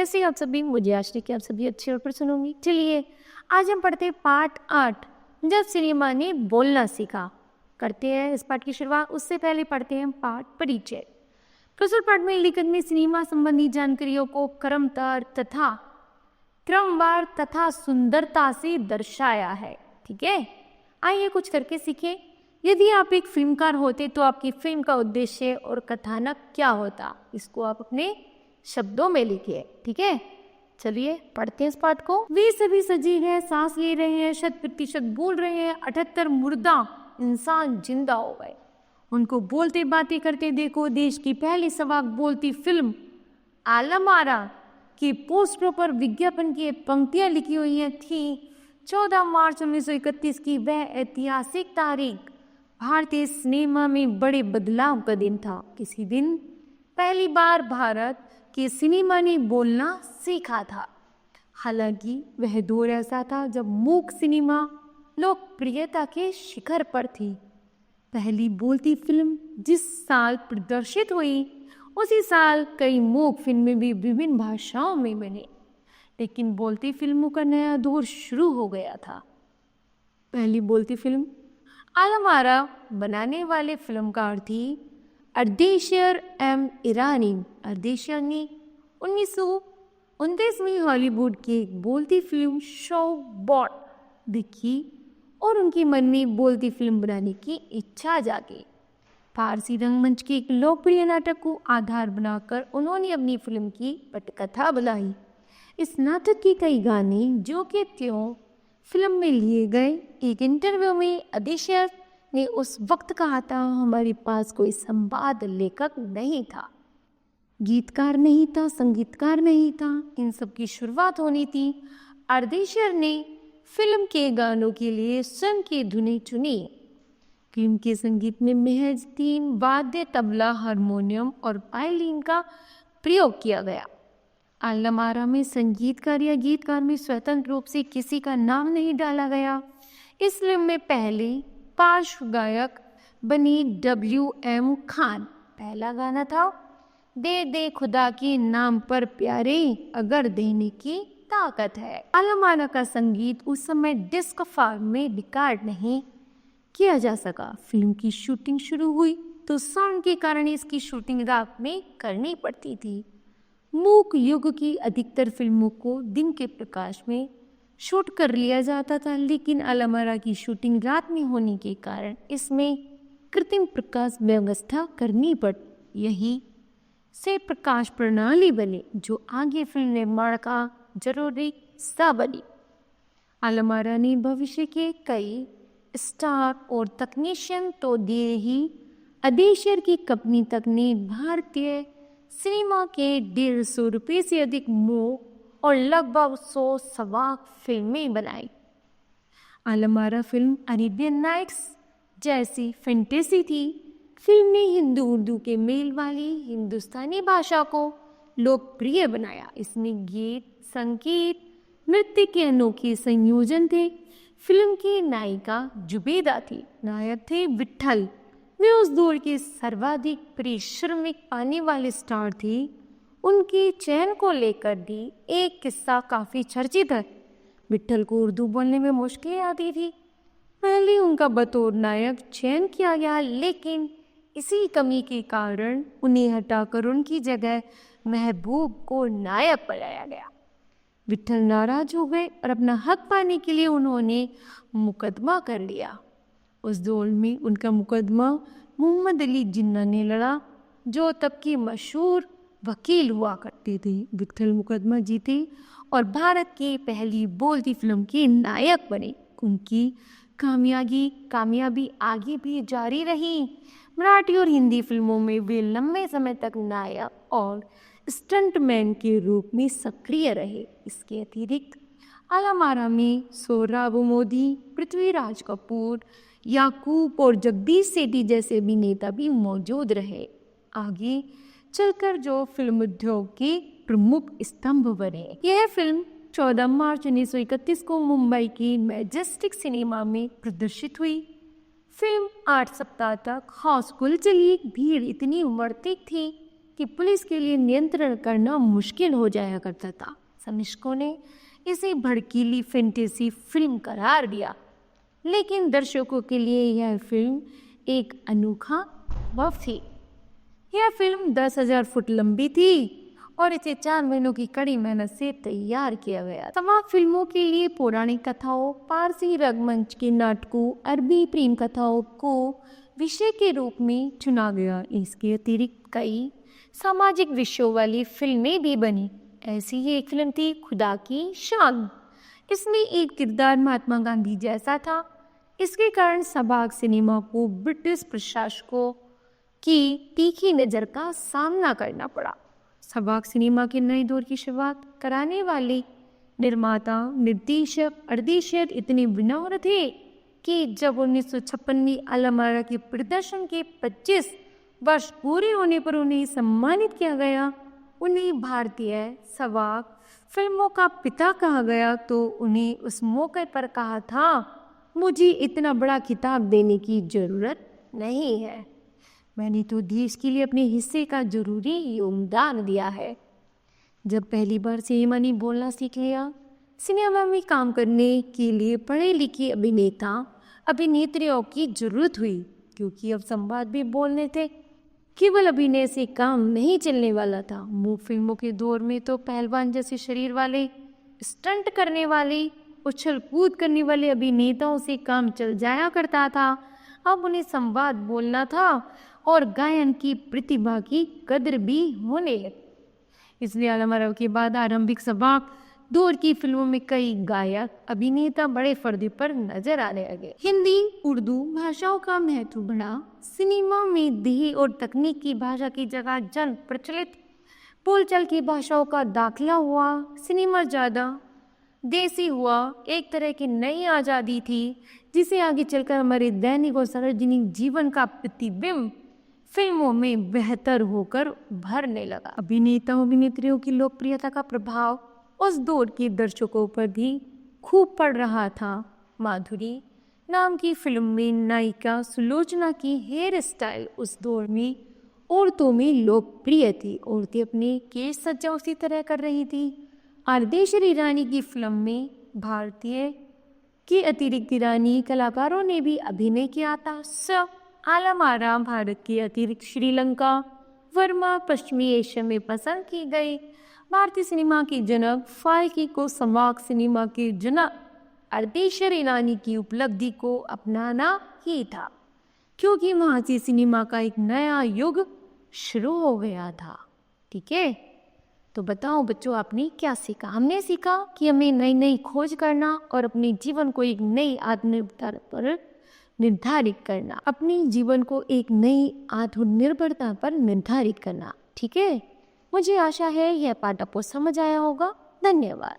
कैसे हैं आप सभी? मुझे आशा है कि आप सभी अच्छे और प्रसन्न होंगे। चलिए आज हम पढ़ते हैं पाठ 8, जब सिनेमा ने बोलना सीखा। करते हैं इस पाठ की शुरुआत। उससे पहले पढ़ते हैं पाठ परिचय। प्रस्तुत पाठ में लेखक ने सिनेमा संबंधी जानकारियों को क्रमवार तथा सुंदरता से दर्शाया है। ठीक है, आइए कुछ करके सीखें। यदि आप एक फिल्मकार होते तो आपकी फिल्म का उद्देश्य और कथानक क्या होता, इसको आप अपने शब्दों में लिखिए। ठीक है, चलिए पढ़ते हैं इस पाठ को। वे सभी सजीव हैं, सांस ले रहे हैं, 100% बोल रहे हैं। 78 मुर्दा इंसान जिंदा हो गए। उनको बोलते बातें करते देखो। देश की पहली सवाक बोलती फिल्म आलम आरा की पोस्टरों पर विज्ञापन की पंक्तियां लिखी हुई थी। 14 मार्च 1931 की वह ऐतिहासिक तारीख भारतीय सिनेमा में बड़े बदलाव का दिन था। किसी दिन पहली बार भारत के सिनेमा ने बोलना सीखा था। हालांकि वह दौर ऐसा था जब मूक सिनेमा लोकप्रियता के शिखर पर थी। पहली बोलती फिल्म जिस साल प्रदर्शित हुई, उसी साल कई मूक फिल्में भी विभिन्न भाषाओं में बनी। लेकिन बोलती फिल्मों का नया दौर शुरू हो गया था। पहली बोलती फिल्म आलम आरा बनाने वाले फिल्मकार थी अर्देशिर एम ईरानी। अर्देशिर ने 1929 में हॉलीवुड की एक बोलती फिल्म शो बॉट देखी और उनके मन में बोलती फिल्म बनाने की इच्छा जागी। फारसी रंगमंच के एक लोकप्रिय नाटक को आधार बनाकर उन्होंने अपनी फिल्म की पटकथा बनाई। इस नाटक के कई गाने जो कि त्यों फिल्म में लिए गए। एक इंटरव्यू में अर्देशिर ने उस वक्त कहा था, हमारे पास कोई संवाद लेखक नहीं था, गीतकार नहीं था, संगीतकार नहीं था, इन सब की शुरुआत होनी थी। अर्देशिर ने फिल्म के गानों के लिए स्वयं की धुनें चुनी। फिल्म के संगीत में महज 3 वाद्य तबला, हारमोनियम और वायलिन का प्रयोग किया गया। आलम आरा में संगीतकार या गीतकार में स्वतंत्र रूप से किसी का नाम नहीं डाला गया। इस फिल्म में पहले पार्श्व गायक बनी WM खान। पहला गाना था दे दे खुदा के नाम पर प्यारे, अगर देने की ताकत है। आलम आरा का संगीत उस समय डिस्क फॉर्म में रिकॉर्ड नहीं किया जा सका। फिल्म की शूटिंग शुरू हुई तो साउंड के कारण इसकी शूटिंग रात में करनी पड़ती थी। मूक युग की अधिकतर फिल्मों को दिन के प्रकाश में शूट कर लिया जाता था, लेकिन आलम आरा की शूटिंग रात में होने के कारण इसमें कृत्रिम प्रकाश व्यवस्था करनी पड़ी। यही से प्रकाश प्रणाली बनी जो आगे फिल्म निर्माण का जरूरी हिस्सा बनी। आलम आरा ने भविष्य के कई स्टार और तकनीशियन तो दिए ही, अर्देशिर की कंपनी तक ने भारतीय सिनेमा के 150 रुपये से अधिक मूक और लगभग 100 सवाक फिल्में बनाई। Alam Ara film Arabian nights जैसी फैंटेसी थी। फिल्म ने हिंदू उर्दू के मेल वाली हिंदुस्तानी भाषा को लोकप्रिय बनाया। इसमें गीत, संगीत, नृत्य के अनोखे संयोजन थे। फिल्म की नायिका जुबेदा थी, नायक थे विट्ठल। वे उस दौर के सर्वाधिक पारिश्रमिक पाने वाले स्टार थे। उनके चयन को लेकर भी एक किस्सा काफी चर्चित है। विट्ठल को उर्दू बोलने में मुश्किलें आती थी। पहले उनका बतौर नायक चयन किया गया, लेकिन इसी कमी के कारण उन्हें हटाकर उनकी जगह महबूब को नायक बनाया गया। विट्ठल नाराज हो गए और अपना हक पाने के लिए उन्होंने मुकदमा कर लिया। उस दौर में उनका मुकदमा मोहम्मद अली जिन्ना ने लड़ा, जो तब की मशहूर वकील हुआ करते थे। विट्ठल मुकदमा जीते और भारत की पहली बोलती फिल्म के नायक बने। उनकी कामयाबी आगे भी जारी रही। मराठी और हिंदी फिल्मों में वे लंबे समय तक नायक और स्टंटमैन के रूप में सक्रिय रहे। इसके अतिरिक्त आलम आरा में सोहराब मोदी, पृथ्वीराज कपूर, याकूब और जगदीश सेठी जैसे अभिनेता भी मौजूद रहे। आगे चलकर जो फिल्म उद्योग के प्रमुख स्तंभ बने। यह फिल्म 14 मार्च 1931 को मुंबई की मैजेस्टिक सिनेमा में प्रदर्शित हुई। फिल्म 8 सप्ताह तक हाउसफुल चली। भीड़ इतनी उमड़ती थी कि पुलिस के लिए नियंत्रण करना मुश्किल हो जाया करता था। समीक्षकों ने इसे भड़कीली फैंटेसी फिल्म करार दिया, लेकिन दर्शकों के लिए यह फिल्म एक अनोखा अनुभव थी। यह फिल्म 10,000 फुट लंबी थी और इसे 4 महीनों की कड़ी मेहनत से तैयार किया गया। तमाम फिल्मों के लिए पौराणिक कथाओं, पारसी रंगमंच के नाटकों, अरबी प्रेम कथाओं को विषय के रूप में चुना गया। इसके अतिरिक्त कई सामाजिक विषयों वाली फिल्में भी बनी। ऐसी ही एक फिल्म थी खुदा की शान। इसमें एक किरदार महात्मा गांधी जैसा था। इसके कारण सबाग सिनेमा को ब्रिटिश प्रशासकों की तीखी नज़र का सामना करना पड़ा। सबाग सिनेमा के नए दौर की शुरुआत कराने वाले निर्माता, निर्देशक अर्देशर इतने विनम्र थे कि जब 1956 में आलमआरा के प्रदर्शन के 25 वर्ष पूरे होने पर उन्हें सम्मानित किया गया, उन्हें भारतीय सबाग फिल्मों का पिता कहा गया, तो उन्हें उस मौके पर कहा था, मुझे इतना बड़ा खिताब देने की ज़रूरत नहीं है, मैंने तो देश के लिए अपने हिस्से का जरूरी योगदान दिया है। जब पहली बार सिनेमा ने बोलना सीख लिया, सिनेमा में काम करने के लिए पढ़े लिखे अभिनेता अभिनेत्रियों की जरूरत हुई, क्योंकि अब संवाद भी बोलने थे। केवल अभिनय से काम नहीं चलने वाला था। मूक फिल्मों के दौर में तो पहलवान जैसे शरीर वाले, स्टंट करने वाले, उछल कूद करने वाले अभिनेताओं से काम चल जाया करता था। अब उन्हें संवाद बोलना था और गायन की प्रतिभा की कदर भी होने लगी। इसलिए आलमआरा के बाद आरंभिक सबाग दौर की फिल्मों में कई गायक अभिनेता बड़े पर्दे पर नजर आने लगे। हिंदी, उर्दू भाषाओं का महत्व बढ़ा। सिनेमा में देही और तकनीक की भाषा की जगह जन प्रचलित बोलचाल की भाषाओं का दाखिला हुआ। सिनेमा ज़्यादा देसी हुआ। एक तरह की नई आज़ादी थी, जिसे आगे चलकर हमारे दैनिक और सार्वजनिक जीवन का प्रतिबिंब फिल्मों में बेहतर होकर भरने लगा। अभिनेता अभिनेत्रियों की लोकप्रियता का प्रभाव उस दौर के दर्शकों पर भी खूब पड़ रहा था। माधुरी नाम की फिल्म में नायिका सुलोचना की हेयर स्टाइल उस दौर में औरतों में लोकप्रिय थी। औरतें अपने केश सज्जा उसी तरह कर रही थी। आरदेशर ईरानी की फिल्म में भारतीय के अतिरिक्त ईरानी कलाकारों ने भी अभिनय किया था। आलमआरा भारत के अतिरिक्त श्रीलंका, वर्मा, पश्चिमी एशिया में पसंद की गई। भारतीय सिनेमा के जनक फाल्के को सबाग सिनेमा के जनक आरदेशर ईरानी की उपलब्धि को अपनाना ही था, क्योंकि वहाँ से सिनेमा का एक नया युग शुरू हो गया था। ठीक है, तो बताओ बच्चों, आपने क्या सीखा? हमने सीखा कि हमें नई नई खोज करना और अपने जीवन को एक नई आत्मनिर्भरता पर निर्धारित करना, अपने जीवन को एक नई आत्मनिर्भरता पर निर्धारित करना। ठीक है, मुझे आशा है यह पाठ आपको समझ आया होगा। धन्यवाद।